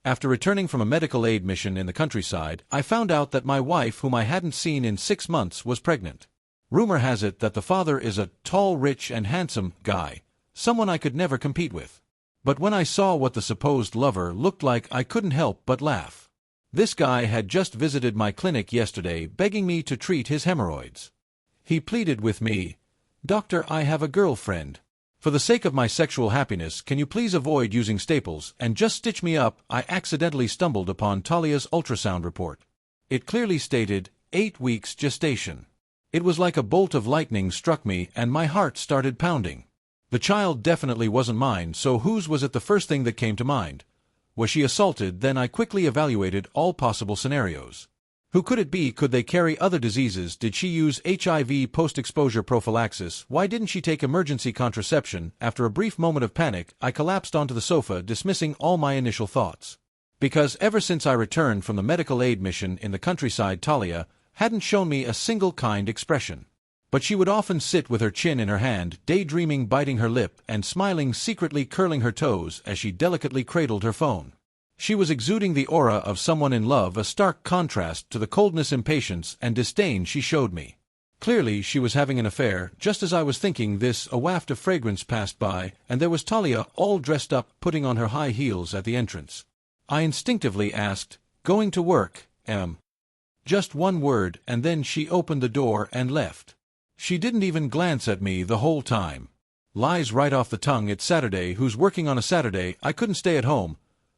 After returning from a medical aid mission in the countryside, I found out that my wife, whom I hadn't seen in 6 months, was pregnant. Rumor has it that the father is a tall, rich, and handsome guy, someone I could never compete with. But when I saw what the supposed lover looked like, I couldn't help but laugh. This guy had just visited my clinic yesterday, begging me to treat his hemorrhoids. He pleaded with me, "Doctor, I have a girlfriend. For the sake of my sexual happiness, can you please avoid using staples and just stitch me up?" I accidentally stumbled upon Talia's ultrasound report. It clearly stated 8 weeks gestation. It was like a bolt of lightning struck me, and my heart started pounding. The child definitely wasn't mine, so whose was it? The first thing that came to mind. Was she assaulted? Then I quickly evaluated all possible scenarios. Who could it be? Could they carry other diseases? Did she use HIV post-exposure prophylaxis? Why didn't she take emergency contraception? After a brief moment of panic, I collapsed onto the sofa, dismissing all my initial thoughts. Because ever since I returned from the medical aid mission in the countryside, Talia hadn't shown me a single kind expression. But she would often sit with her chin in her hand, daydreaming, biting her lip, and smiling, secretly curling her toes as she delicately cradled her phone. She was exuding the aura of someone in love, a stark contrast to the coldness, impatience, and disdain she showed me. Clearly she was having an affair. Just as I was thinking this, a waft of fragrance passed by, and there was Talia, all dressed up, putting on her high heels at the entrance. I instinctively asked, "Going to work, Em?" Just one word, and then she opened the door and left. She didn't even glance at me the whole time. Lies right off the tongue. It's Saturday. Who's working on a Saturday? I couldn't stay at home.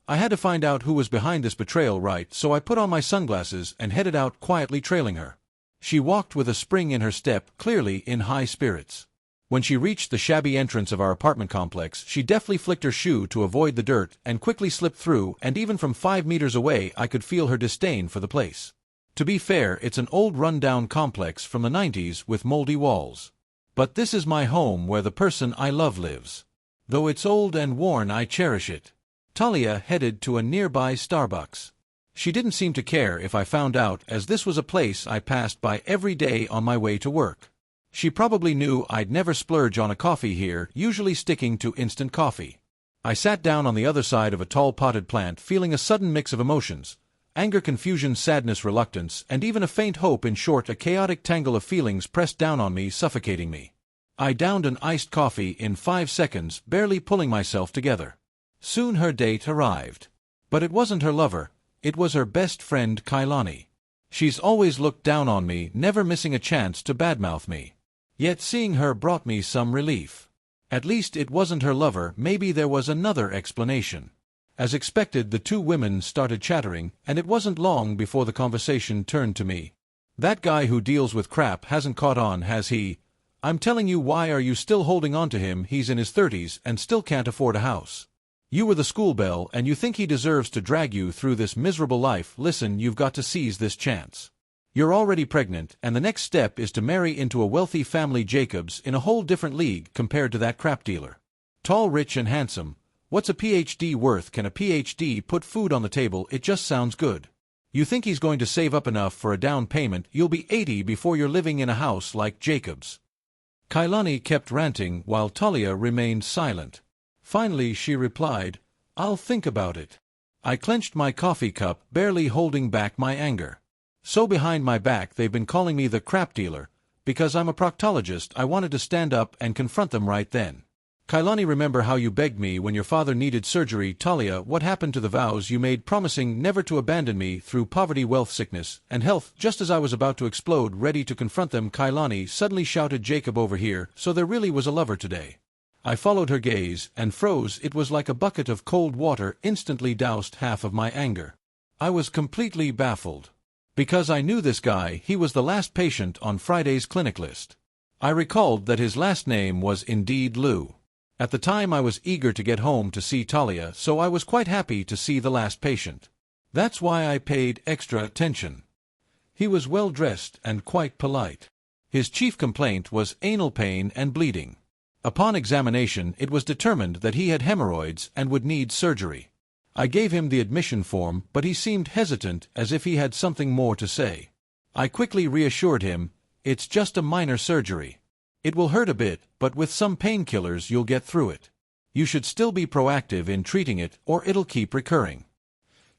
I had to find out who was behind this betrayal, right? So I put on my sunglasses and headed out, quietly trailing her. She walked with a spring in her step, clearly in high spirits. When she reached the shabby entrance of our apartment complex, she deftly flicked her shoe to avoid the dirt and quickly slipped through, and even from 5 meters away I could feel her disdain for the place. To be fair, it's an old run-down complex from the 90s with moldy walls. But this is my home, where the person I love lives. Though it's old and worn, I cherish it. Talia headed to a nearby Starbucks. She didn't seem to care if I found out, as this was a place I passed by every day on my way to work. She probably knew I'd never splurge on a coffee here, usually sticking to instant coffee. I sat down on the other side of a tall potted plant, feeling a sudden mix of emotions. Anger, confusion, sadness, reluctance, and even a faint hope. In short, a chaotic tangle of feelings pressed down on me, suffocating me. I downed an iced coffee in 5 seconds, barely pulling myself together. Soon her date arrived. But it wasn't her lover, it was her best friend, Kailani. She's always looked down on me, never missing a chance to badmouth me. Yet seeing her brought me some relief. At least it wasn't her lover. Maybe there was another explanation. As expected, the two women started chattering, and it wasn't long before the conversation turned to me. "That guy who deals with crap hasn't caught on, has he? I'm telling you, why are you still holding on to him? He's in his 30s and still can't afford a house. You were the school belle, and you think he deserves to drag you through this miserable life. Listen, you've got to seize this chance. You're already pregnant, and the next step is to marry into a wealthy family. Jacob's in a whole different league compared to that crap dealer. Tall, rich, and handsome. What's a PhD worth? Can a PhD put food on the table? It just sounds good. You think he's going to save up enough for a down payment? You'll be 80 before you're living in a house like Jacob's." Kailani kept ranting while Talia remained silent. Finally she replied, "I'll think about it." I clenched my coffee cup, barely holding back my anger. So behind my back they've been calling me the crap dealer. Because I'm a proctologist, I wanted to stand up and confront them right then. "Kailani, remember how you begged me when your father needed surgery? Talia, what happened to the vows you made promising never to abandon me through poverty, wealth, sickness, and health?" Just as I was about to explode, ready to confront them, Kailani suddenly shouted, "Jacob, over here." So there really was a lover today. I followed her gaze and froze. It was like a bucket of cold water, instantly doused half of my anger. I was completely baffled. Because I knew this guy, he was the last patient on Friday's clinic list. I recalled that his last name was indeed Liu. At the time I was eager to get home to see Talia, so I was quite happy to see the last patient. That's why I paid extra attention. He was well dressed and quite polite. His chief complaint was anal pain and bleeding. Upon examination, it was determined that he had hemorrhoids and would need surgery. I gave him the admission form, but he seemed hesitant, as if he had something more to say. I quickly reassured him, "It's just a minor surgery. It will hurt a bit, but with some painkillers you'll get through it. You should still be proactive in treating it, or it'll keep recurring."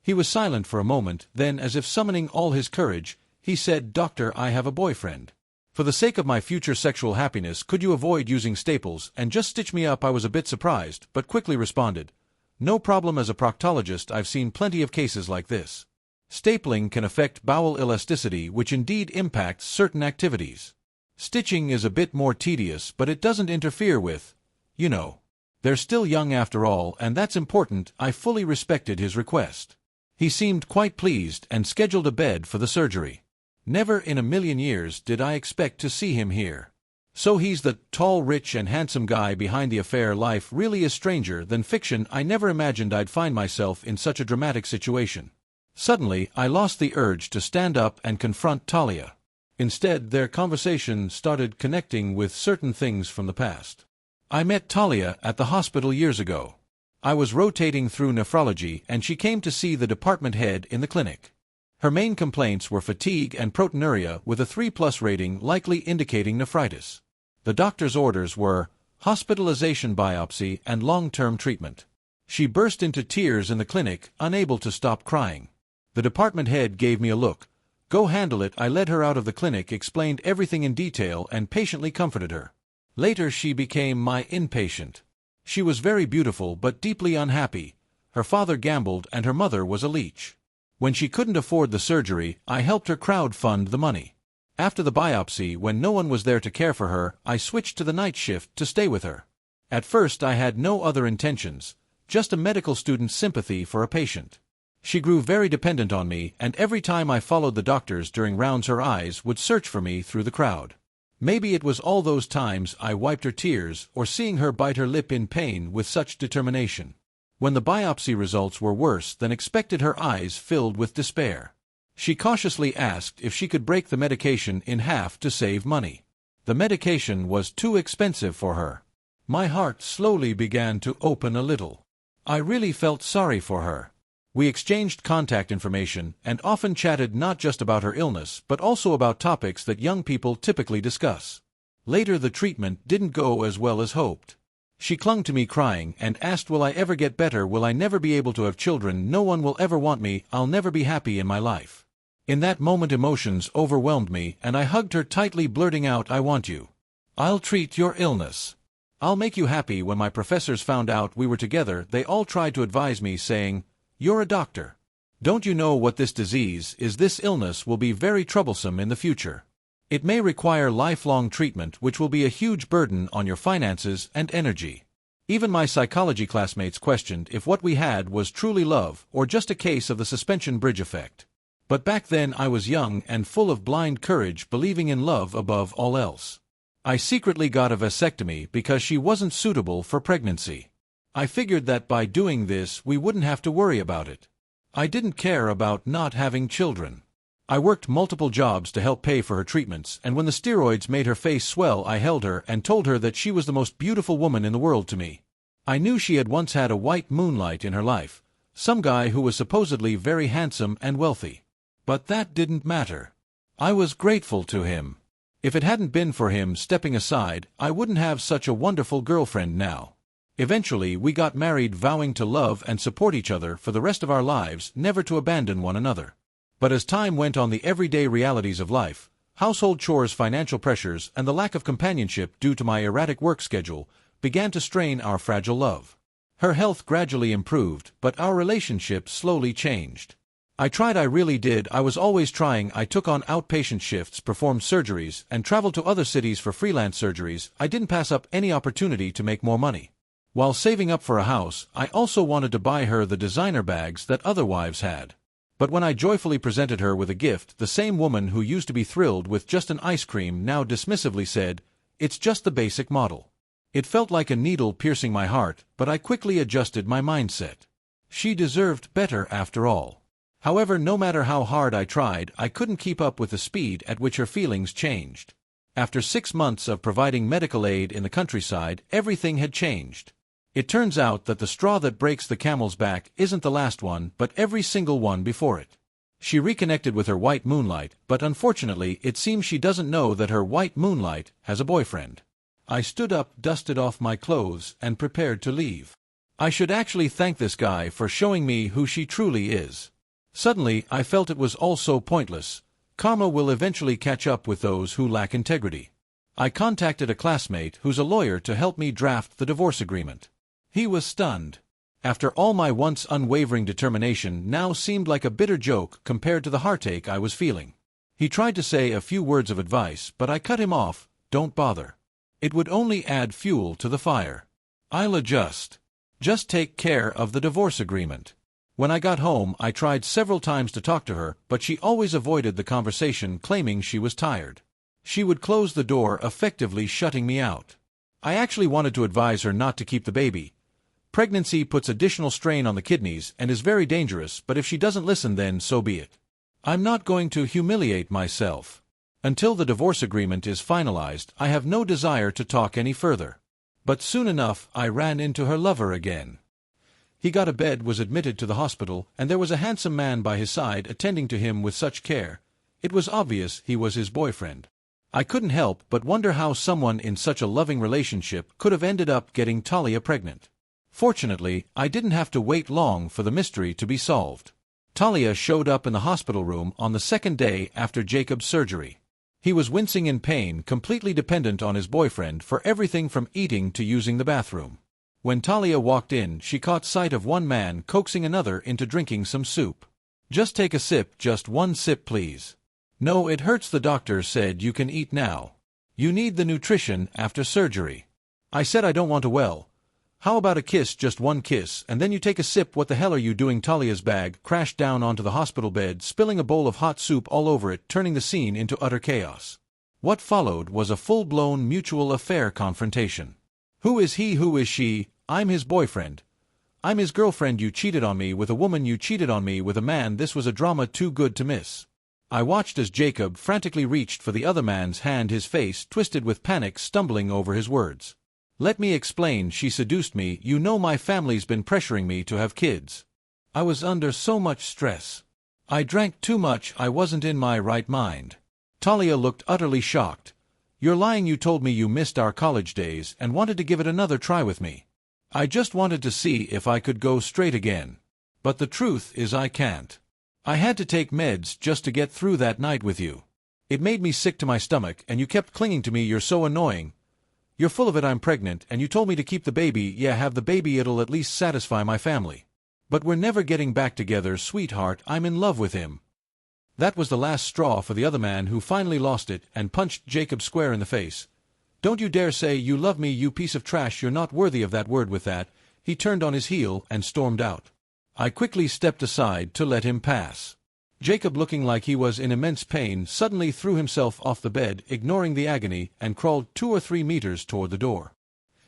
He was silent for a moment, then, as if summoning all his courage, he said, "Doctor, I have a boyfriend. For the sake of my future sexual happiness, could you avoid using staples and just stitch me up?" I was a bit surprised, but quickly responded, "No problem. As a proctologist, I've seen plenty of cases like this. Stapling can affect bowel elasticity, which indeed impacts certain activities. Stitching is a bit more tedious, but it doesn't interfere with, you know. They're still young after all, and that's important." I fully respected his request. He seemed quite pleased and scheduled a bed for the surgery. Never in a million years did I expect to see him here. So he's the tall, rich, and handsome guy behind the affair. Life really is stranger than fiction. I never imagined I'd find myself in such a dramatic situation. Suddenly, I lost the urge to stand up and confront Talia. Instead, their conversation started connecting with certain things from the past. I met Talia at the hospital years ago. I was rotating through nephrology, and she came to see the department head in the clinic. Her main complaints were fatigue and proteinuria with a 3+ rating, likely indicating nephritis. The doctor's orders were hospitalization, biopsy, and long-term treatment. She burst into tears in the clinic, unable to stop crying. The department head gave me a look. "Go handle it." I led her out of the clinic, explained everything in detail, and patiently comforted her. Later she became my inpatient. She was very beautiful but deeply unhappy. Her father gambled and her mother was a leech. When she couldn't afford the surgery, I helped her crowdfund the money. After the biopsy, when no one was there to care for her, I switched to the night shift to stay with her. At first I had no other intentions, just a medical student's sympathy for a patient. She grew very dependent on me, and every time I followed the doctors during rounds, her eyes would search for me through the crowd. Maybe it was all those times I wiped her tears, or seeing her bite her lip in pain with such determination. When the biopsy results were worse than expected, her eyes filled with despair. She cautiously asked if she could break the medication in half to save money. The medication was too expensive for her. My heart slowly began to open a little. I really felt sorry for her. We exchanged contact information and often chatted not just about her illness but also about topics that young people typically discuss. Later the treatment didn't go as well as hoped. She clung to me crying and asked, "Will I ever get better? Will I never be able to have children? No one will ever want me. I'll never be happy in my life." In that moment emotions overwhelmed me and I hugged her tightly, blurting out, "I want you. I'll treat your illness. I'll make you happy." When my professors found out we were together, they all tried to advise me, saying, "You're a doctor. Don't you know what this disease is? This illness will be very troublesome in the future. It may require lifelong treatment, which will be a huge burden on your finances and energy." Even my psychology classmates questioned if what we had was truly love or just a case of the suspension bridge effect. But back then I was young and full of blind courage, believing in love above all else. I secretly got a vasectomy because she wasn't suitable for pregnancy. I figured that by doing this we wouldn't have to worry about it. I didn't care about not having children. I worked multiple jobs to help pay for her treatments, and when the steroids made her face swell, I held her and told her that she was the most beautiful woman in the world to me. I knew she had once had a white moonlight in her life, some guy who was supposedly very handsome and wealthy. But that didn't matter. I was grateful to him. If it hadn't been for him stepping aside, I wouldn't have such a wonderful girlfriend now. Eventually we got married, vowing to love and support each other for the rest of our lives, never to abandon one another. But as time went on, the everyday realities of life, household chores, financial pressures, and the lack of companionship due to my erratic work schedule began to strain our fragile love. Her health gradually improved, but our relationship slowly changed. I really did. I was always trying. I took on outpatient shifts, performed surgeries, and traveled to other cities for freelance surgeries. I didn't pass up any opportunity to make more money. While saving up for a house, I also wanted to buy her the designer bags that other wives had. But when I joyfully presented her with a gift, the same woman who used to be thrilled with just an ice cream now dismissively said, "It's just the basic model." It felt like a needle piercing my heart, but I quickly adjusted my mindset. She deserved better after all. However, no matter how hard I tried, I couldn't keep up with the speed at which her feelings changed. After 6 months of providing medical aid in the countryside, everything had changed. It turns out that the straw that breaks the camel's back isn't the last one, but every single one before it. She reconnected with her white moonlight, but unfortunately it seems she doesn't know that her white moonlight has a boyfriend. I stood up, dusted off my clothes, and prepared to leave. I should actually thank this guy for showing me who she truly is. Suddenly, I felt it was all so pointless. Karma will eventually catch up with those who lack integrity. I contacted a classmate who's a lawyer to help me draft the divorce agreement. He was stunned. After all, my once unwavering determination now seemed like a bitter joke compared to the heartache I was feeling. He tried to say a few words of advice, but I cut him off. Don't bother. It would only add fuel to the fire. I'll adjust. Just take care of the divorce agreement. When I got home, I tried several times to talk to her, but she always avoided the conversation, claiming she was tired. She would close the door, effectively shutting me out. I actually wanted to advise her not to keep the baby. Pregnancy puts additional strain on the kidneys and is very dangerous, but if she doesn't listen, then so be it. I'm not going to humiliate myself. Until the divorce agreement is finalized, I have no desire to talk any further. But soon enough, I ran into her lover again. He got a bed, was admitted to the hospital, and there was a handsome man by his side attending to him with such care. It was obvious he was his boyfriend. I couldn't help but wonder how someone in such a loving relationship could have ended up getting Talia pregnant. Fortunately, I didn't have to wait long for the mystery to be solved. Talia showed up in the hospital room on the second day after Jacob's surgery. He was wincing in pain, completely dependent on his boyfriend for everything from eating to using the bathroom. When Talia walked in, she caught sight of one man coaxing another into drinking some soup. Just take a sip, just one sip please. No, it hurts, the doctor said. You can eat now. You need the nutrition after surgery. I said I don't want to. Well, how about a kiss, just one kiss, and then you take a sip? What the hell are you doing? Talia's bag crashed down onto the hospital bed, spilling a bowl of hot soup all over it, turning the scene into utter chaos. What followed was a full-blown mutual affair confrontation. Who is he? Who is she? I'm his boyfriend. I'm his girlfriend. You cheated on me with a woman. You cheated on me with a man. This was a drama too good to miss. I watched as Jacob frantically reached for the other man's hand, his face twisted with panic, stumbling over his words. Let me explain. She seduced me. You know, my family's been pressuring me to have kids. I was under so much stress. I drank too much. I wasn't in my right mind. Talia looked utterly shocked. You're lying. You told me you missed our college days and wanted to give it another try with me. I just wanted to see if I could go straight again. But the truth is I can't. I had to take meds just to get through that night with you. It made me sick to my stomach, and you kept clinging to me. You're so annoying. You're full of it. I'm pregnant, and you told me to keep the baby. Yeah, have the baby. It'll at least satisfy my family. But we're never getting back together, sweetheart. I'm in love with him. That was the last straw for the other man, who finally lost it and punched Jacob square in the face. Don't you dare say you love me, you piece of trash. You're not worthy of that word. With that, he turned on his heel and stormed out. I quickly stepped aside to let him pass. Jacob, looking like he was in immense pain, suddenly threw himself off the bed, ignoring the agony, and crawled 2 or 3 meters toward the door.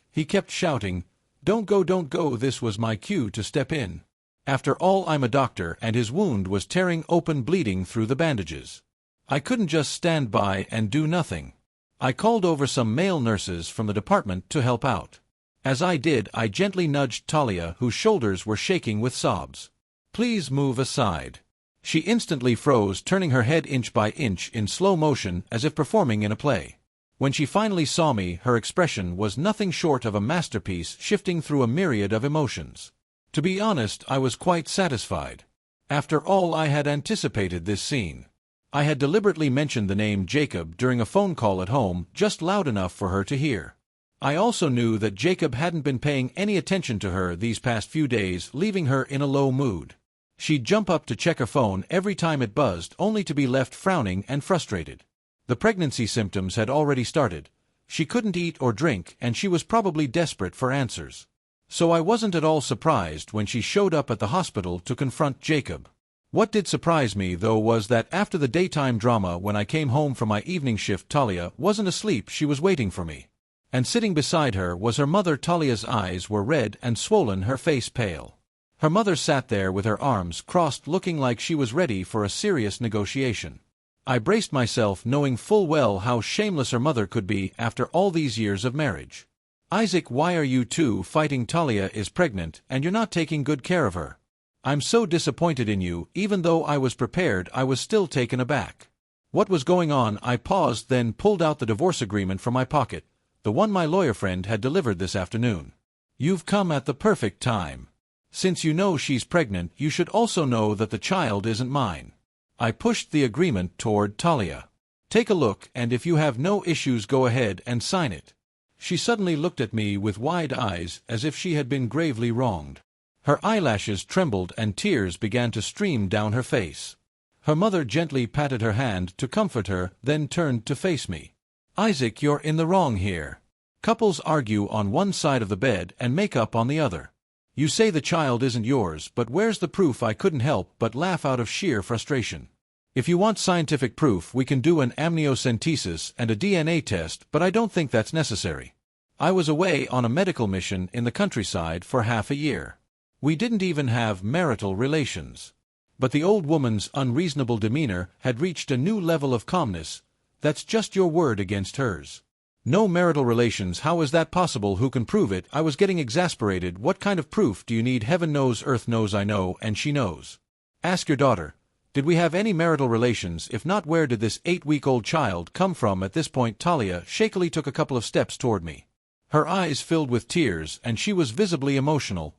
He kept shouting, "Don't go, don't go." This was my cue to step in. After all, I'm a doctor, and his wound was tearing open, bleeding through the bandages. I couldn't just stand by and do nothing. I called over some male nurses from the department to help out. As I did, I gently nudged Talia, whose shoulders were shaking with sobs. Please move aside. She instantly froze, turning her head inch by inch in slow motion as if performing in a play. When she finally saw me, her expression was nothing short of a masterpiece, shifting through a myriad of emotions. To be honest, I was quite satisfied. After all, I had anticipated this scene. I had deliberately mentioned the name Jacob during a phone call at home, just loud enough for her to hear. I also knew that Jacob hadn't been paying any attention to her these past few days, leaving her in a low mood. She'd jump up to check her phone every time it buzzed, only to be left frowning and frustrated. The pregnancy symptoms had already started. She couldn't eat or drink, and she was probably desperate for answers. So I wasn't at all surprised when she showed up at the hospital to confront Jacob. What did surprise me, though, was that after the daytime drama, when I came home from my evening shift, Talia wasn't asleep. She was waiting for me. And sitting beside her was her mother. Talia's eyes were red and swollen, her face pale. Her mother sat there with her arms crossed, looking like she was ready for a serious negotiation. I braced myself, knowing full well how shameless her mother could be after all these years of marriage. Isaac, why are you two fighting? Talia is pregnant, and you're not taking good care of her. I'm so disappointed in you. Even though I was prepared, I was still taken aback. What was going on? I paused, then pulled out the divorce agreement from my pocket, the one my lawyer friend had delivered this afternoon. You've come at the perfect time. Since you know she's pregnant, you should also know that the child isn't mine. I pushed the agreement toward Talia. Take a look, and if you have no issues, go ahead and sign it. She suddenly looked at me with wide eyes, as if she had been gravely wronged. Her eyelashes trembled and tears began to stream down her face. Her mother gently patted her hand to comfort her, then turned to face me. Isaac, you're in the wrong here. Couples argue on one side of the bed and make up on the other. You say the child isn't yours, but where's the proof? I couldn't help but laugh out of sheer frustration. If you want scientific proof, we can do an amniocentesis and a DNA test, but I don't think that's necessary. I was away on a medical mission in the countryside for half a year. We didn't even have marital relations. But the old woman's unreasonable demeanor had reached a new level of calmness. That's just your word against hers. No marital relations, how is that possible? Who can prove it? I was getting exasperated. What kind of proof do you need? Heaven knows, earth knows, I know, and she knows. Ask your daughter. Did we have any marital relations? If not, where did this 8-week-old child come from? At this point, Talia shakily took a couple of steps toward me. Her eyes filled with tears, and she was visibly emotional.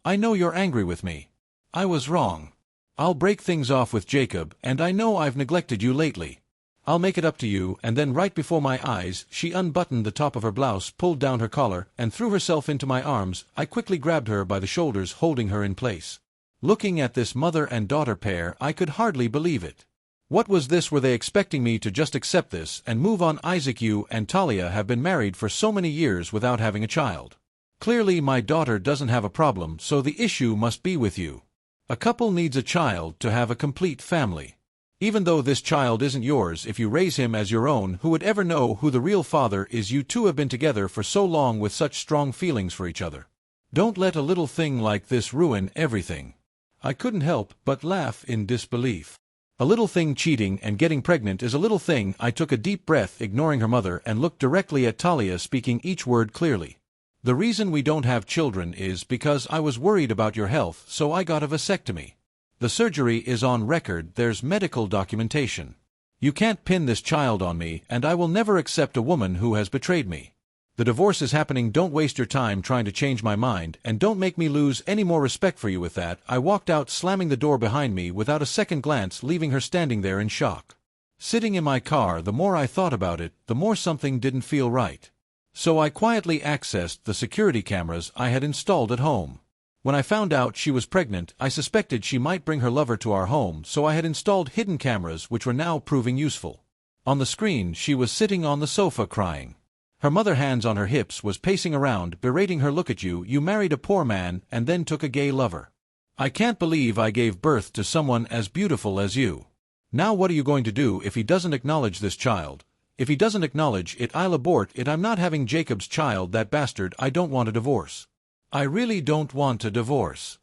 I know you're angry with me. I was wrong. I'll break things off with Jacob, and I know I've neglected you lately. I'll make it up to you. And then right before my eyes, she unbuttoned the top of her blouse, pulled down her collar, and threw herself into my arms. I quickly grabbed her by the shoulders, holding her in place. Looking at this mother and daughter pair, I could hardly believe it. What was this? Were they expecting me to just accept this and move on? Isaac, you and Talia have been married for so many years without having a child. Clearly my daughter doesn't have a problem, so the issue must be with you. A couple needs a child to have a complete family. Even though this child isn't yours, if you raise him as your own, who would ever know who the real father is? You two have been together for so long with such strong feelings for each other. Don't let a little thing like this ruin everything. I couldn't help but laugh in disbelief. A little thing? Cheating and getting pregnant is a little thing. I took a deep breath, ignoring her mother, and looked directly at Talia, speaking each word clearly. The reason we don't have children is because I was worried about your health, so I got a vasectomy. The surgery is on record, there's medical documentation. You can't pin this child on me, and I will never accept a woman who has betrayed me. The divorce is happening. Don't waste your time trying to change my mind, and don't make me lose any more respect for you. With that, I walked out, slamming the door behind me without a second glance, leaving her standing there in shock. Sitting in my car, the more I thought about it, the more something didn't feel right. So I quietly accessed the security cameras I had installed at home. When I found out she was pregnant, I suspected she might bring her lover to our home, so I had installed hidden cameras which were now proving useful. On the screen, she was sitting on the sofa crying. Her mother, hands on her hips, was pacing around, berating her. Look at you, you married a poor man and then took a gay lover. I can't believe I gave birth to someone as beautiful as you. Now what are you going to do if he doesn't acknowledge this child? If he doesn't acknowledge it, I'll abort it. I'm not having Jacob's child, that bastard. I don't want a divorce. I really don't want a divorce.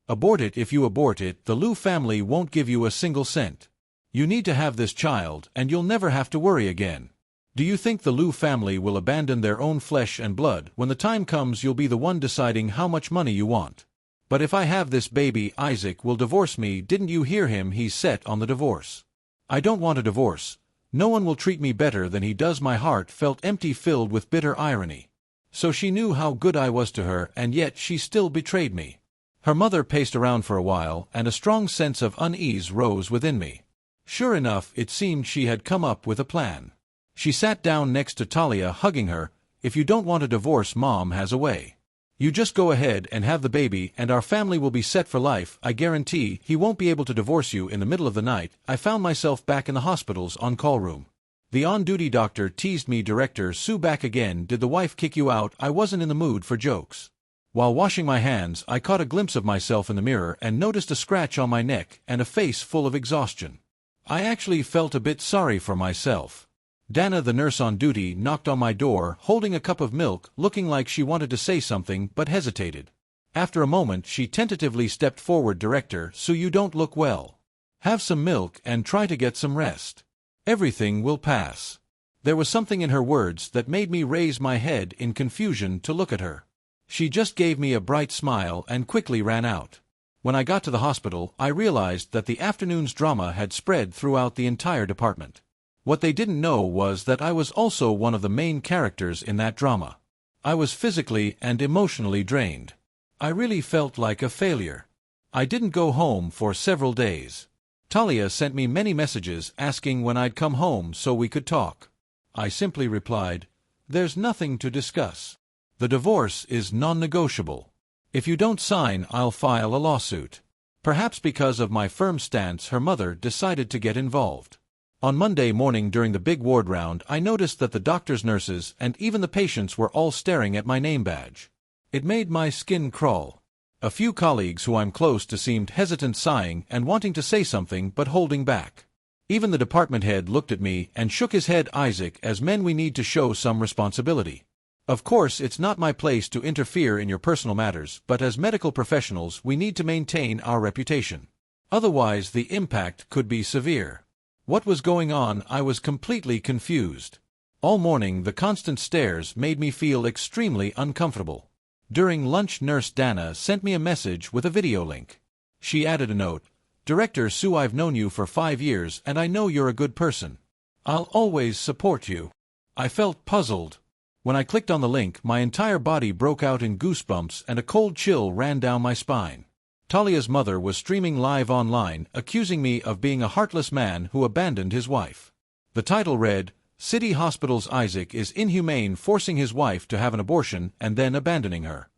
Abort it. If you abort it, the Liu family won't give you a single cent. You need to have this child, and you'll never have to worry again. Do you think the Liu family will abandon their own flesh and blood? When the time comes, you'll be the one deciding how much money you want. But if I have this baby, Isaac will divorce me. Didn't you hear him? He's set on the divorce. I don't want a divorce. No one will treat me better than he does. My heart felt empty, filled with bitter irony. So she knew how good I was to her, and yet she still betrayed me. Her mother paced around for a while, and a strong sense of unease rose within me. Sure enough, it seemed she had come up with a plan. She sat down next to Talia, hugging her. If you don't want a divorce, Mom has a way. You just go ahead and have the baby, and our family will be set for life. I guarantee he won't be able to divorce you. In the middle of the night, I found myself back in the hospital's on-call room. The on-duty doctor teased me. Director Sue back again. Did the wife kick you out? I wasn't in the mood for jokes. While washing my hands, I caught a glimpse of myself in the mirror and noticed a scratch on my neck and a face full of exhaustion. I actually felt a bit sorry for myself. Dana, the nurse on duty, knocked on my door, holding a cup of milk, looking like she wanted to say something but hesitated. After a moment, she tentatively stepped forward. Director Sue, you don't look well. Have some milk and try to get some rest. Everything will pass. There was something in her words that made me raise my head in confusion to look at her. She just gave me a bright smile and quickly ran out. When I got to the hospital, I realized that the afternoon's drama had spread throughout the entire department. What they didn't know was that I was also one of the main characters in that drama. I was physically and emotionally drained. I really felt like a failure. I didn't go home for several days. Talia sent me many messages asking when I'd come home so we could talk. I simply replied, "There's nothing to discuss. The divorce is non-negotiable. If you don't sign, I'll file a lawsuit." Perhaps because of my firm stance, her mother decided to get involved. On Monday morning during the big ward round, I noticed that the doctors, nurses, and even the patients were all staring at my name badge. It made my skin crawl. A few colleagues who I'm close to seemed hesitant, sighing and wanting to say something but holding back. Even the department head looked at me and shook his head. "Isaac, as men we need to show some responsibility. Of course, it's not my place to interfere in your personal matters, but as medical professionals we need to maintain our reputation. Otherwise the impact could be severe." What was going on? I was completely confused. All morning the constant stares made me feel extremely uncomfortable. During lunch, Nurse Dana sent me a message with a video link. She added a note, "Director Sue, I've known you for 5 years and I know you're a good person. I'll always support you." I felt puzzled. When I clicked on the link, my entire body broke out in goosebumps and a cold chill ran down my spine. Talia's mother was streaming live online, accusing me of being a heartless man who abandoned his wife. The title read, "City Hospital's Isaac is inhumane, forcing his wife to have an abortion and then abandoning her."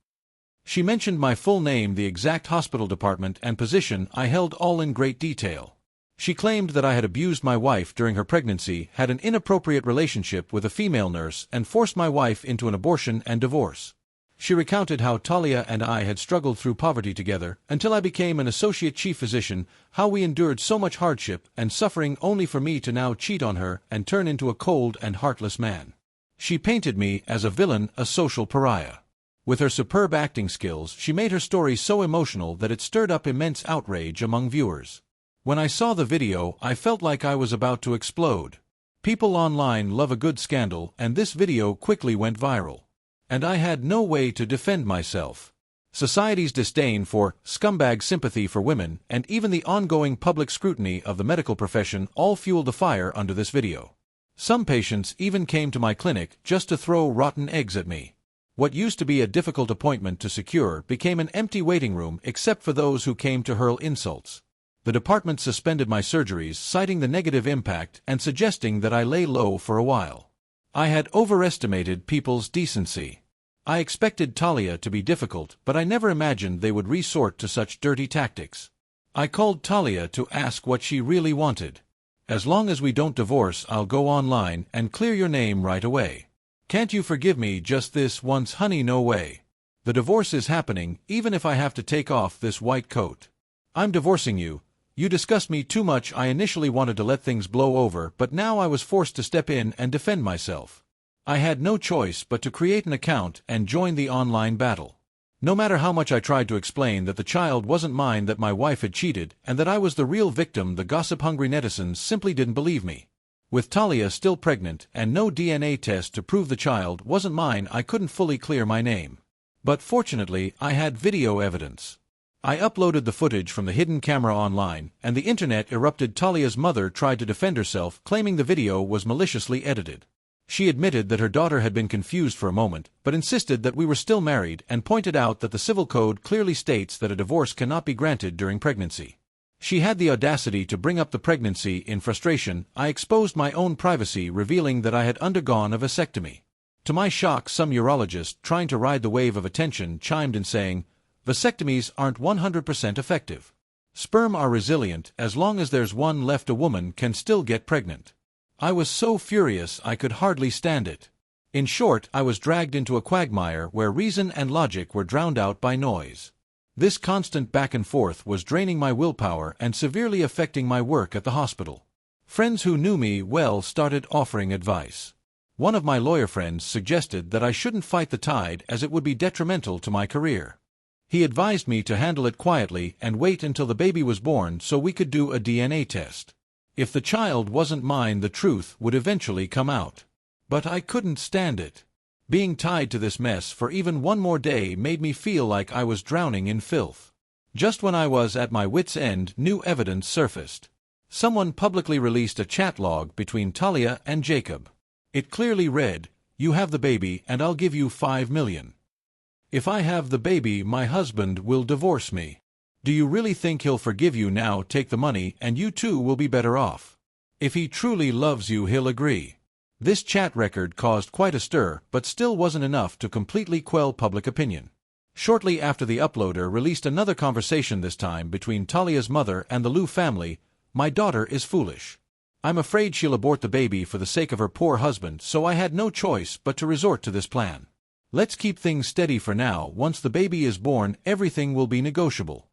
She mentioned my full name, the exact hospital department and position I held, all in great detail. She claimed that I had abused my wife during her pregnancy, had an inappropriate relationship with a female nurse, and forced my wife into an abortion and divorce. She recounted how Talia and I had struggled through poverty together until I became an associate chief physician, how we endured so much hardship and suffering only for me to now cheat on her and turn into a cold and heartless man. She painted me as a villain, a social pariah. With her superb acting skills, she made her story so emotional that it stirred up immense outrage among viewers. When I saw the video, I felt like I was about to explode. People online love a good scandal, and this video quickly went viral. And I had no way to defend myself. Society's disdain for scumbag sympathy for women and even the ongoing public scrutiny of the medical profession all fueled the fire under this video. Some patients even came to my clinic just to throw rotten eggs at me. What used to be a difficult appointment to secure became an empty waiting room except for those who came to hurl insults. The department suspended my surgeries, citing the negative impact and suggesting that I lay low for a while. I had overestimated people's decency. I expected Talia to be difficult, but I never imagined they would resort to such dirty tactics. I called Talia to ask what she really wanted. "As long as we don't divorce, I'll go online and clear your name right away. Can't you forgive me just this once, honey?" "No way. The divorce is happening, even if I have to take off this white coat. I'm divorcing you. You disgust me too much." I initially wanted to let things blow over, but now I was forced to step in and defend myself. I had no choice but to create an account and join the online battle. No matter how much I tried to explain that the child wasn't mine, that my wife had cheated, and that I was the real victim, the gossip-hungry netizens simply didn't believe me. With Talia still pregnant and no DNA test to prove the child wasn't mine, I couldn't fully clear my name. But fortunately, I had video evidence. I uploaded the footage from the hidden camera online, and the internet erupted. Talia's mother tried to defend herself, claiming the video was maliciously edited. She admitted that her daughter had been confused for a moment, but insisted that we were still married and pointed out that the civil code clearly states that a divorce cannot be granted during pregnancy. She had the audacity to bring up the pregnancy. In frustration, I exposed my own privacy, revealing that I had undergone a vasectomy. To my shock, some urologist, trying to ride the wave of attention, chimed in saying, "Vasectomies aren't 100% effective. Sperm are resilient. As long as there's one left, a woman can still get pregnant." I was so furious I could hardly stand it. In short, I was dragged into a quagmire where reason and logic were drowned out by noise. This constant back and forth was draining my willpower and severely affecting my work at the hospital. Friends who knew me well started offering advice. One of my lawyer friends suggested that I shouldn't fight the tide, as it would be detrimental to my career. He advised me to handle it quietly and wait until the baby was born so we could do a DNA test. If the child wasn't mine, the truth would eventually come out. But I couldn't stand it. Being tied to this mess for even one more day made me feel like I was drowning in filth. Just when I was at my wit's end, new evidence surfaced. Someone publicly released a chat log between Talia and Jacob. It clearly read, "You have the baby and I'll give you $5 million. If I have the baby, my husband will divorce me. Do you really think he'll forgive you now? Take the money and you too will be better off. If he truly loves you, he'll agree. This chat record caused quite a stir, but still wasn't enough to completely quell public opinion. Shortly after, the uploader released another conversation, this time between Talia's mother and the Liu family. My daughter is foolish. I'm afraid she'll abort the baby for the sake of her poor husband, so I had no choice but to resort to this plan. Let's keep things steady for now. Once the baby is born, everything will be negotiable.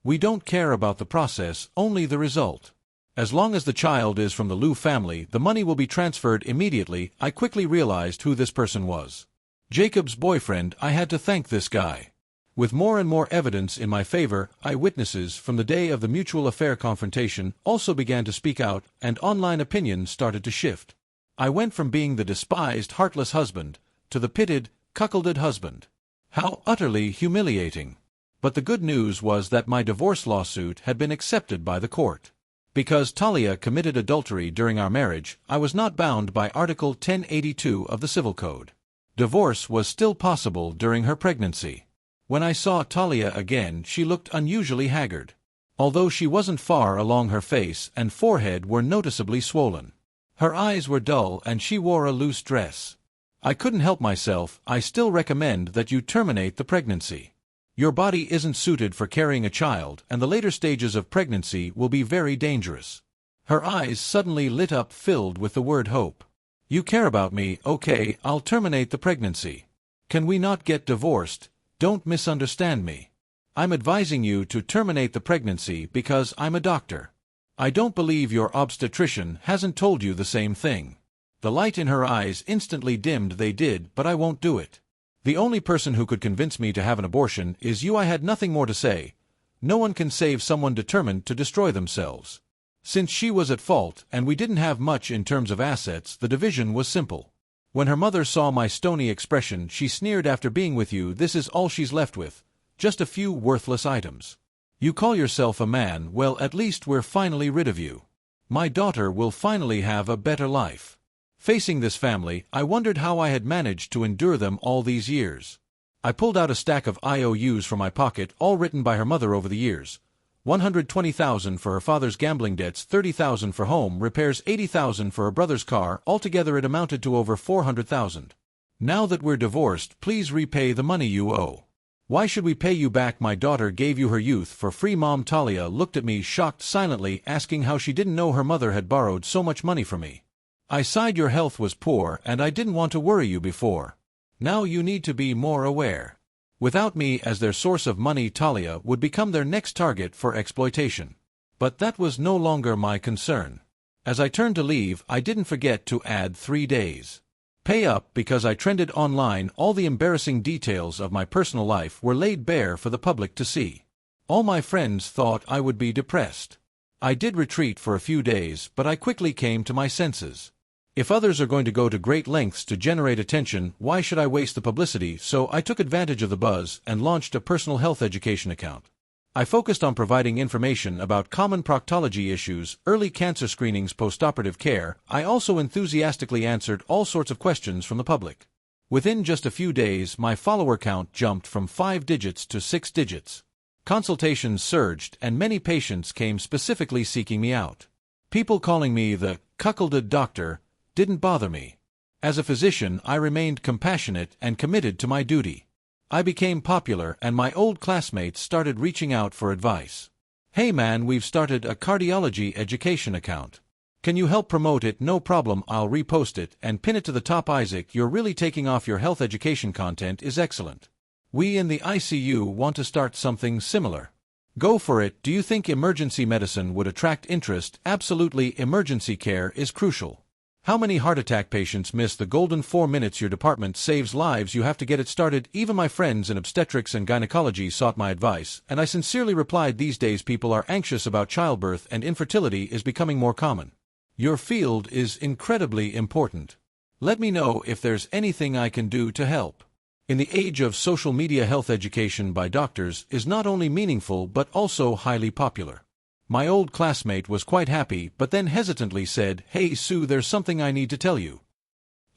We don't care about the process, only the result. As long as the child is from the Liu family, the money will be transferred immediately. I quickly realized who this person was. Jacob's boyfriend. I had to thank this guy. With more and more evidence in my favor, eyewitnesses from the day of the mutual affair confrontation also began to speak out, and online opinions started to shift. I went from being the despised, heartless husband to the pitted, cuckolded husband. How utterly humiliating. But the good news was that my divorce lawsuit had been accepted by the court. Because Talia committed adultery during our marriage, I was not bound by Article 1082 of the Civil Code. Divorce was still possible during her pregnancy. When I saw Talia again, she looked unusually haggard. Although she wasn't far along, her face and forehead were noticeably swollen. Her eyes were dull and she wore a loose dress. I couldn't help myself. I still recommend that you terminate the pregnancy. Your body isn't suited for carrying a child, and the later stages of pregnancy will be very dangerous. Her eyes suddenly lit up, filled with the word hope. You care about me, okay, I'll terminate the pregnancy. Can we not get divorced? Don't misunderstand me. I'm advising you to terminate the pregnancy because I'm a doctor. I don't believe your obstetrician hasn't told you the same thing. The light in her eyes instantly dimmed. They did, but I won't do it. The only person who could convince me to have an abortion is you. I had nothing more to say. No one can save someone determined to destroy themselves. Since she was at fault and we didn't have much in terms of assets, the division was simple. When her mother saw my stony expression, she sneered, after being with you, this is all she's left with. Just a few worthless items. You call yourself a man, well, at least we're finally rid of you. My daughter will finally have a better life. Facing this family, I wondered how I had managed to endure them all these years. I pulled out a stack of IOUs from my pocket, all written by her mother over the years. $120,000 for her father's gambling debts, $30,000 for home repairs, $80,000 for her brother's car. Altogether it amounted to over $400,000. Now that we're divorced, please repay the money you owe. Why should we pay you back? My daughter gave you her youth for free. Mom Talia looked at me, shocked, silently asking how she didn't know her mother had borrowed so much money from me. I sighed. Your health was poor and I didn't want to worry you before. Now you need to be more aware. Without me as their source of money, Talia would become their next target for exploitation. But that was no longer my concern. As I turned to leave, I didn't forget to add 3 days. Pay up, because I trended online. All the embarrassing details of my personal life were laid bare for the public to see. All my friends thought I would be depressed. I did retreat for a few days, but I quickly came to my senses. If others are going to go to great lengths to generate attention, why should I waste the publicity? So I took advantage of the buzz and launched a personal health education account. I focused on providing information about common proctology issues, early cancer screenings, postoperative care. I also enthusiastically answered all sorts of questions from the public. Within just a few days, my follower count jumped from 5 digits to 6 digits. Consultations surged, and many patients came specifically seeking me out. People calling me the cuckolded doctor didn't bother me. As a physician, I remained compassionate and committed to my duty. I became popular, and my old classmates started reaching out for advice. Hey man, we've started a cardiology education account. Can you help promote it? No problem, I'll repost it and pin it to the top. Isaac, you're really taking off. Your health education content is excellent. We in the ICU want to start something similar. Go for it. Do you think emergency medicine would attract interest? Absolutely, emergency care is crucial. How many heart attack patients miss the golden 4 minutes? Your department saves lives. You have to get it started. Even my friends in obstetrics and gynecology sought my advice, and I sincerely replied, these days people are anxious about childbirth and infertility is becoming more common. Your field is incredibly important. Let me know if there's anything I can do to help. In the age of social media, health education by doctors is not only meaningful but also highly popular. My old classmate was quite happy, but then hesitantly said, "Hey Sue, there's something I need to tell you."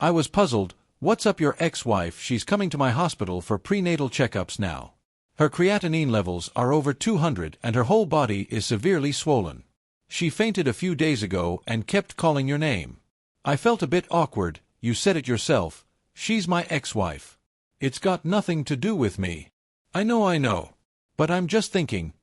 I was puzzled. What's up your ex-wife? She's coming to my hospital for prenatal checkups now. Her creatinine levels are over 200 and her whole body is severely swollen. She fainted a few days ago and kept calling your name. I felt a bit awkward, you said it yourself. She's my ex-wife. It's got nothing to do with me. I know. But I'm just thinking,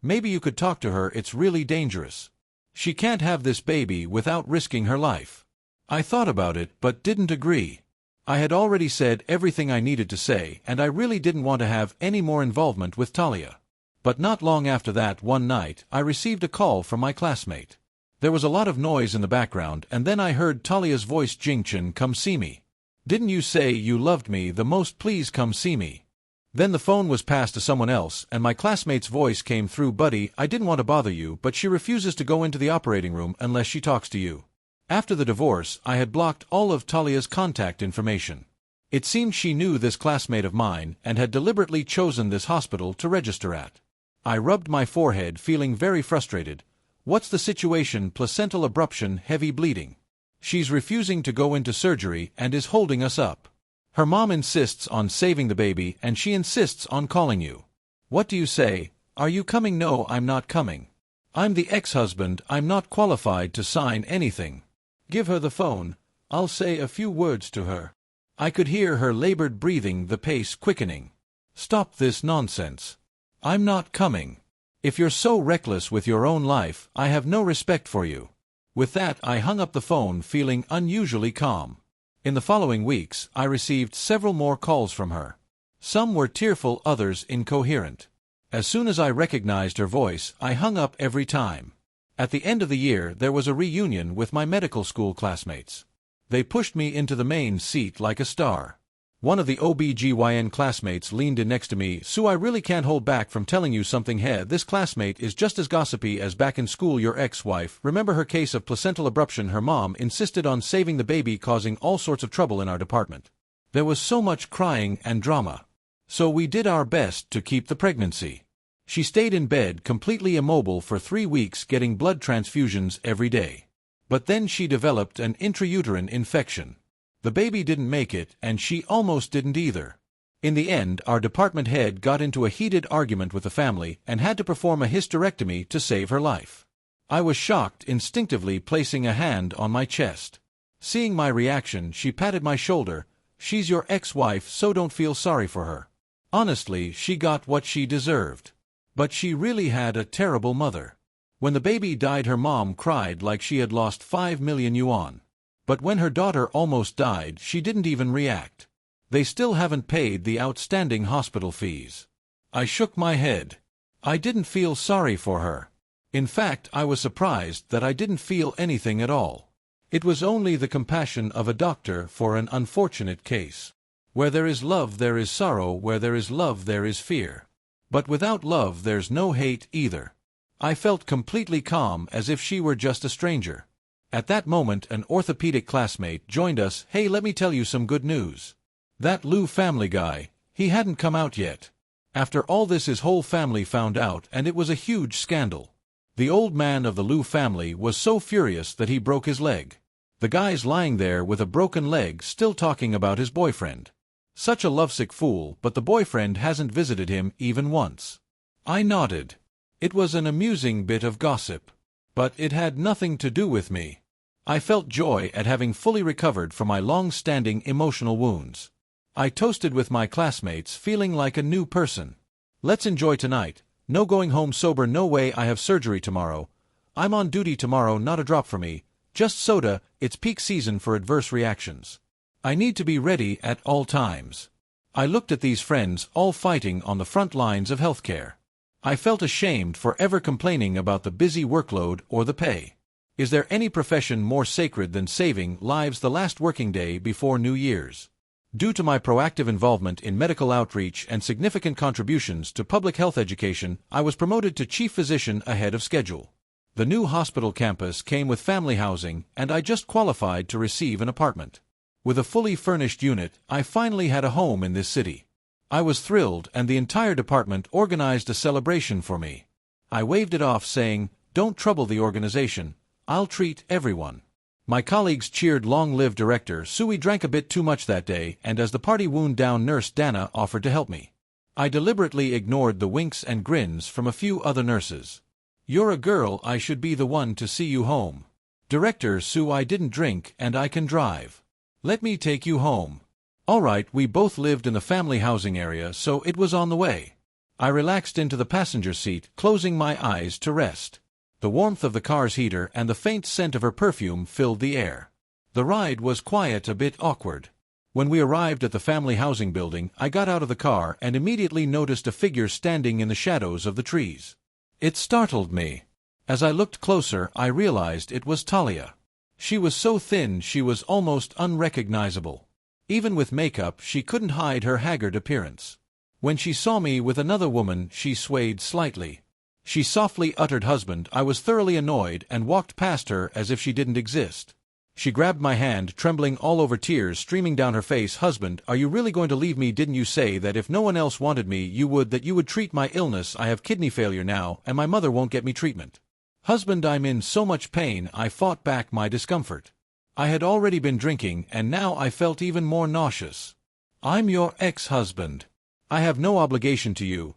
maybe you could talk to her, it's really dangerous. She can't have this baby without risking her life. I thought about it but didn't agree. I had already said everything I needed to say and I really didn't want to have any more involvement with Talia. But not long after that, one night, I received a call from my classmate. There was a lot of noise in the background and then I heard Talia's voice. Jingchen, come see me. Didn't you say you loved me the most? Please come see me. Then the phone was passed to someone else and my classmate's voice came through. Buddy, I didn't want to bother you, but she refuses to go into the operating room unless she talks to you. After the divorce, I had blocked all of Talia's contact information. It seemed she knew this classmate of mine and had deliberately chosen this hospital to register at. I rubbed my forehead, feeling very frustrated. What's the situation? Placental abruption, heavy bleeding. She's refusing to go into surgery and is holding us up. Her mom insists on saving the baby and she insists on calling you. What do you say? Are you coming? No, I'm not coming. I'm the ex-husband, I'm not qualified to sign anything. Give her the phone, I'll say a few words to her. I could hear her labored breathing, the pace quickening. Stop this nonsense. I'm not coming. If you're so reckless with your own life, I have no respect for you. With that, I hung up the phone, feeling unusually calm. In the following weeks, I received several more calls from her. Some were tearful, others incoherent. As soon as I recognized her voice, I hung up every time. At the end of the year, there was a reunion with my medical school classmates. They pushed me into the main seat like a star. One of the OBGYN classmates leaned in next to me. Sue, I really can't hold back from telling you something. Hey, this classmate is just as gossipy as back in school. Your ex-wife, remember her case of placental abruption? Her mom insisted on saving the baby, causing all sorts of trouble in our department. There was so much crying and drama. So we did our best to keep the pregnancy. She stayed in bed completely immobile for 3 weeks, getting blood transfusions every day. But then she developed an intrauterine infection. The baby didn't make it, and she almost didn't either. In the end, our department head got into a heated argument with the family and had to perform a hysterectomy to save her life. I was shocked, instinctively placing a hand on my chest. Seeing my reaction, she patted my shoulder. She's your ex-wife, so don't feel sorry for her. Honestly, she got what she deserved. But she really had a terrible mother. When the baby died, her mom cried like she had lost 5 million yuan. But when her daughter almost died, she didn't even react. They still haven't paid the outstanding hospital fees. I shook my head. I didn't feel sorry for her. In fact, I was surprised that I didn't feel anything at all. It was only the compassion of a doctor for an unfortunate case. Where there is love, there is sorrow. Where there is love, there is fear. But without love, there's no hate either. I felt completely calm, as if she were just a stranger. At that moment, an orthopedic classmate joined us. Hey, let me tell you some good news. That Liu family guy, he hadn't come out yet. After all this, his whole family found out, and it was a huge scandal. The old man of the Liu family was so furious that he broke his leg. The guy's lying there with a broken leg, still talking about his boyfriend. Such a lovesick fool, but the boyfriend hasn't visited him even once. I nodded. It was an amusing bit of gossip. But it had nothing to do with me. I felt joy at having fully recovered from my long-standing emotional wounds. I toasted with my classmates, feeling like a new person. Let's enjoy tonight. No going home sober, no way. I have surgery tomorrow. I'm on duty tomorrow, not a drop for me. Just soda, it's peak season for adverse reactions. I need to be ready at all times. I looked at these friends, all fighting on the front lines of healthcare. I felt ashamed for ever complaining about the busy workload or the pay. Is there any profession more sacred than saving lives the last working day before New Year's? Due to my proactive involvement in medical outreach and significant contributions to public health education, I was promoted to chief physician ahead of schedule. The new hospital campus came with family housing, and I just qualified to receive an apartment. With a fully furnished unit, I finally had a home in this city. I was thrilled, and the entire department organized a celebration for me. I waved it off, saying, "Don't trouble the organization. I'll treat everyone." My colleagues cheered "Long live director." Sui drank a bit too much that day, and as the party wound down, Nurse Dana offered to help me. I deliberately ignored the winks and grins from a few other nurses. "You're a girl, I should be the one to see you home." "Director Sue, I didn't drink and I can drive. Let me take you home." All right, we both lived in the family housing area, so it was on the way. I relaxed into the passenger seat, closing my eyes to rest. The warmth of the car's heater and the faint scent of her perfume filled the air. The ride was quiet, a bit awkward. When we arrived at the family housing building, I got out of the car and immediately noticed a figure standing in the shadows of the trees. It startled me. As I looked closer, I realized it was Talia. She was so thin she was almost unrecognizable. Even with makeup, she couldn't hide her haggard appearance. When she saw me with another woman, she swayed slightly. She softly uttered "husband." I was thoroughly annoyed and walked past her as if she didn't exist. She grabbed my hand, trembling all over, tears streaming down her face. "Husband, are you really going to leave me? Didn't you say that if no one else wanted me, you would treat my illness? I have kidney failure now, and my mother won't get me treatment." "Husband, I'm in so much pain." I fought back my discomfort. I had already been drinking, and now I felt even more nauseous. "I'm your ex-husband. I have no obligation to you.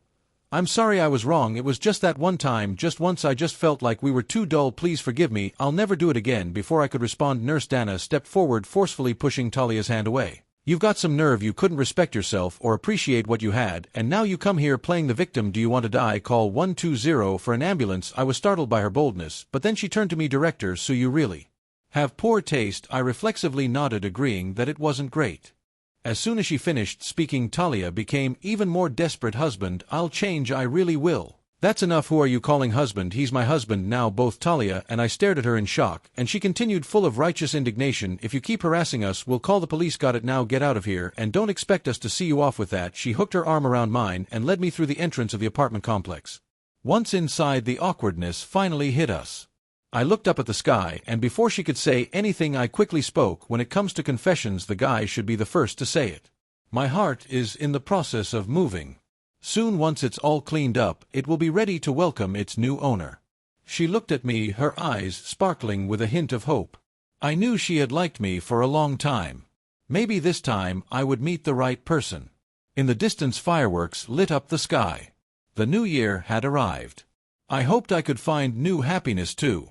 I'm sorry, I was wrong. It was just that one time, just once. I just felt like we were too dull. Please forgive me. I'll never do it again." Before I could respond, Nurse Dana stepped forward, forcefully pushing Talia's hand away. "You've got some nerve. You couldn't respect yourself or appreciate what you had, and now you come here playing the victim. Do you want to die? Call 120 for an ambulance." I was startled by her boldness, but then she turned to me. "Director, so you really have poor taste." I reflexively nodded, agreeing that it wasn't great. As soon as she finished speaking, Talia became even more desperate. "Husband, I'll change, I really will." "That's enough. Who are you calling husband? He's my husband now." Both Talia and I stared at her in shock, and she continued, full of righteous indignation, "If you keep harassing us, we'll call the police." "Got it. Now get out of here, and don't expect us to see you off with that." She hooked her arm around mine and led me through the entrance of the apartment complex. Once inside, the awkwardness finally hit us. I looked up at the sky, and before she could say anything, I quickly spoke. "When it comes to confessions, the guy should be the first to say it. My heart is in the process of moving. Soon, once it's all cleaned up, it will be ready to welcome its new owner." She looked at me, her eyes sparkling with a hint of hope. I knew she had liked me for a long time. Maybe this time I would meet the right person. In the distance, fireworks lit up the sky. The new year had arrived. I hoped I could find new happiness too.